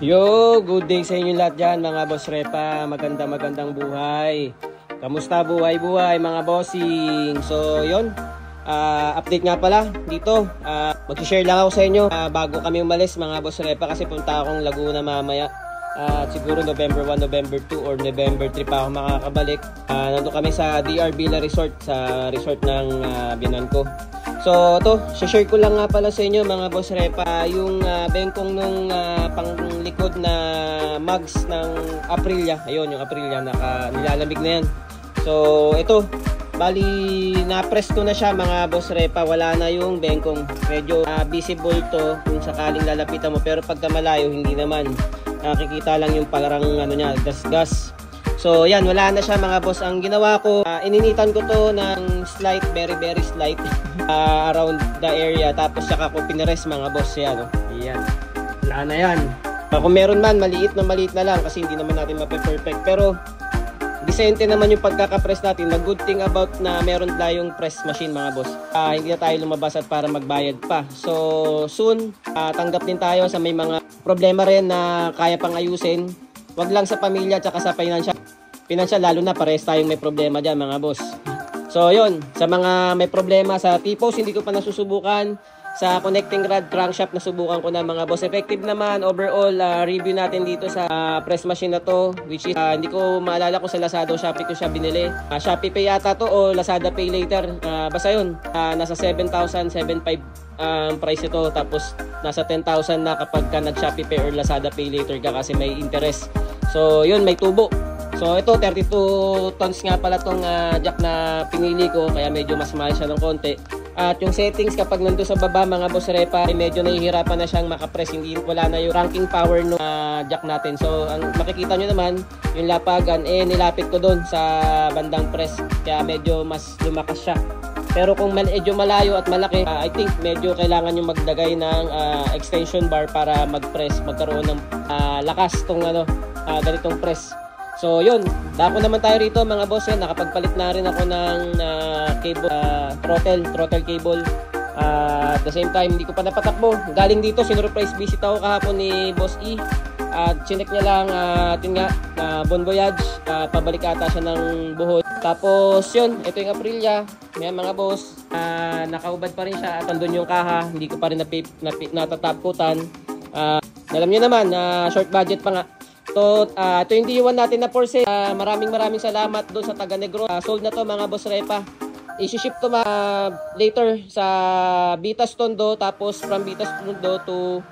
Yo, good day sa inyo lahat dyan mga boss repa. Magandang buhay. Kamusta buhay mga bossing? So yon, update nga pala dito. Mag-share lang ako sa inyo bago kami umalis mga boss repa, kasi punta akong Laguna mamaya. Siguro November 1, November 2 or November 3 pa ako makakabalik. Nandun kami sa DR Villa Resort, sa resort ng binan ko. So to, share ko lang nga pala sa inyo mga boss repa yung bengkong nung panglikod na mugs ng Aprilia. Ayun yung Aprilia, nilalamig na yan. So ito, bali na-press ko na siya mga boss repa. Wala na yung bengkong, medyo visible to kung sakaling lalapitan mo, pero pagka malayo hindi naman. Nakikita lang yung palarang ano niya, gas. So yan, wala na siya mga boss. Ang ginawa ko, ininitan ko to ng slight, very slight around the area, tapos saka ko pinres mga boss. Yan, yan. Wala na yan. Kung meron man, maliit na lang kasi hindi naman natin mape-perfect, pero decente naman yung pagkaka-press natin. The good thing about na meron tayong press machine mga boss, hindi na tayo lumabas at para magbayad pa. So soon, tanggap din tayo sa may mga problema rin na kaya pang ayusin. Wag lang sa pamilya at sa financial, lalo na parehas tayong may problema dyan mga boss. So yun, sa mga may problema sa T-post, hindi ko pa nasusubukan. Sa connecting rod crankshaft nasubukan ko na mga boss. Effective naman overall. Review natin dito sa press machine na to, which is hindi ko maalala kung sa Lazada o Shopee ko siya binili. Shopee Pay yata to o Lazada Pay Later. Basta yun, nasa 7,750 price ito, tapos nasa 10,000 na kapag ka nag-Shopee Pay or Lazada Pay Later ka kasi may interest. So yun, may tubo. So ito 32 tons nga pala tong jack na pinili ko, kaya medyo mas mahal siya ng konti. At yung settings kapag nando sa baba mga boss repa, medyo nahihirapan na siyang makapress, wala na yung cranking power ng jack natin. So ang makikita nyo naman, yung lapagan nilapit ko doon sa bandang press, kaya medyo mas lumakas siya. Pero kung medyo malayo at malaki, I think medyo kailangan nyo magdagay ng extension bar para mag-press, magkaroon ng lakas tong ganitong press. So yun, dako naman tayo rito mga boss. Yan, nakapagpalit na rin ako ng cable, throttle cable. At the same time, hindi ko pa napatakbo. Galing dito, sinurprise visit ako kahapon ni Boss E. At chinek niya lang, Bon Voyage, pabalik ata siya ng Bohol. Tapos yun, ito yung Aprilia. May mga boss, nakaubad pa rin siya at andun yung kaha. Hindi ko pa rin natataputan. Alam niyo naman, short budget pa nga. So, ito yung D1 natin na Porsche. Maraming salamat doon sa taga Negros. Sold na to mga boss repa. I-ship to later sa Vitas Tondo, tapos from Vitas Tondo to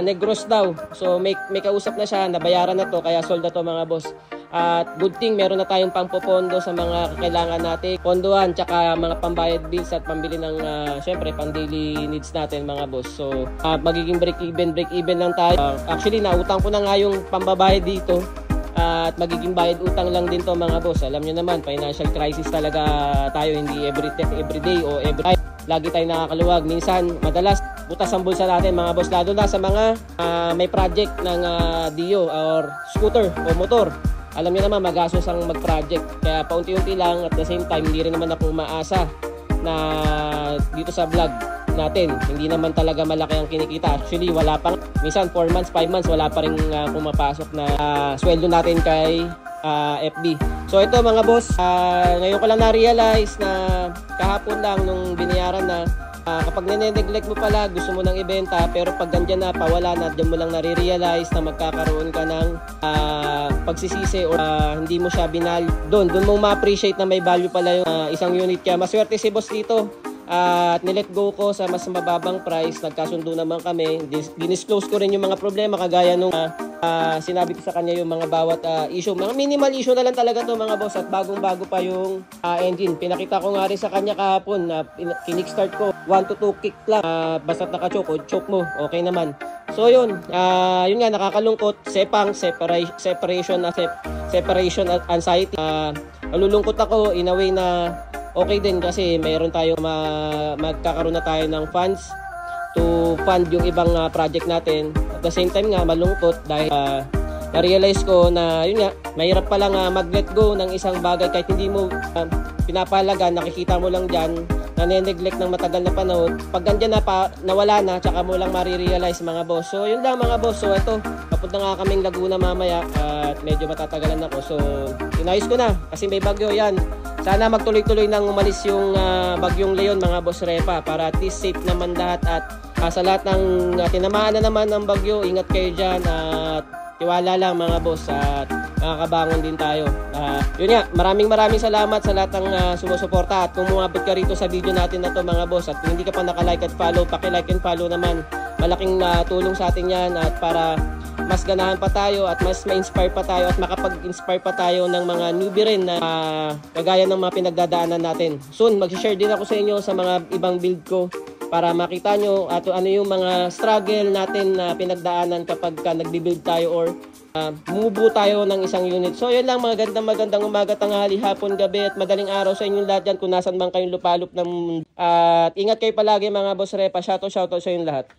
Negros daw. So may kausap na siya, nabayaran na to, kaya sold na to mga boss. At good thing, meron na tayong pangpopondo sa mga kailangan natin, pondohan, tsaka mga pambayad bills at pambili ng syempre pang daily needs natin mga boss. So magiging break even lang tayo. Actually nautang ko na nga yung pambabayad dito, at magiging bayad utang lang din to mga boss. Alam nyo naman, financial crisis talaga tayo, hindi every day o every night lagi tayo nakakaluwag. Minsan, madalas butas ang bulsa natin mga boss, lalo na sa mga may project ng Dio or scooter o motor. Alam niyo naman, magastos ang mag-project, kaya paunti-unti lang. At the same time, hindi rin naman ako umaasa na dito sa vlog natin, hindi naman talaga malaki ang kinikita. Actually, wala pang, minsan 4 months, 5 months, wala pa rin pumapasok na sweldo natin kay FB. So ito mga boss, ngayon ko lang na-realize na kahapon lang nung binayaran na, kapag nene-neglect mo pala, gusto mo nang ibenta, pero pag ganyan na, pawala na, dyan mo lang nare-realize na magkakaroon ka ng pagsisisi or hindi mo siya binal. Doon mo ma-appreciate na may value pala yung isang unit. Kaya maswerte si boss dito. At nilet go ko sa mas mababang price, nagkasundo naman kami. Dinisclose ko rin yung mga problema, kagaya nung sinabi ko sa kanya yung mga bawat issue. Mga minimal issue na lang talaga to mga boss, at bagong-bago pa yung engine. Pinakita ko nga rin sa kanya kahapon na kinickstart ko 1 to 2 kick lang, basta't naka-choke o choke mo, okay naman. So yun, yun nga, nakakalungkot. Separation anxiety. Nalulungkot ako in a way na okay din, kasi mayroon tayong magkakaroon na tayo ng funds to fund yung ibang project natin. At the same time nga, malungkot dahil na-realize ko na yun nga, mahirap palang mag-let go ng isang bagay kahit hindi mo pinapahalaga, nakikita mo lang dyan nane-neglect ng matagal na panahon. Pag andyan na nawala na, tsaka mo lang marirealize mga boss. So yun lang mga boss. So ito, papunta nga kaming Laguna mamaya at medyo matatagalan ako. So inayos ko na kasi may bagyo yan. Sana magtuloy-tuloy nang umalis yung bagyong Leon mga boss Repa para at least safe naman lahat at sa lahat ng tinamaan na naman ng bagyo, ingat kayo dyan at tiwala lang mga boss at makakabangon din tayo. Yun nga, maraming salamat sa lahat ng sumusuporta at kung umabot ka rito sa video natin na to mga boss at kung hindi ka pa naka-like at follow, paki-like and follow naman. Malaking tulong sa atin yan at para mas ganahan pa tayo at mas ma-inspire pa tayo at makapag-inspire pa tayo ng mga newbie rin na kagaya ng mga pinagdadaanan natin. Soon, mag-share din ako sa inyo sa mga ibang build ko para makita nyo at ano yung mga struggle natin na pinagdaanan kapag nagbi-build tayo or mubuo tayo ng isang unit. So yun lang, magandang umaga, tanghali, hapon, gabi at madaling araw sa inyong lahat dyan kung nasan man kayong lupalop ng at ingat kayo palagi mga boss Repa. Shoutout sa inyong lahat.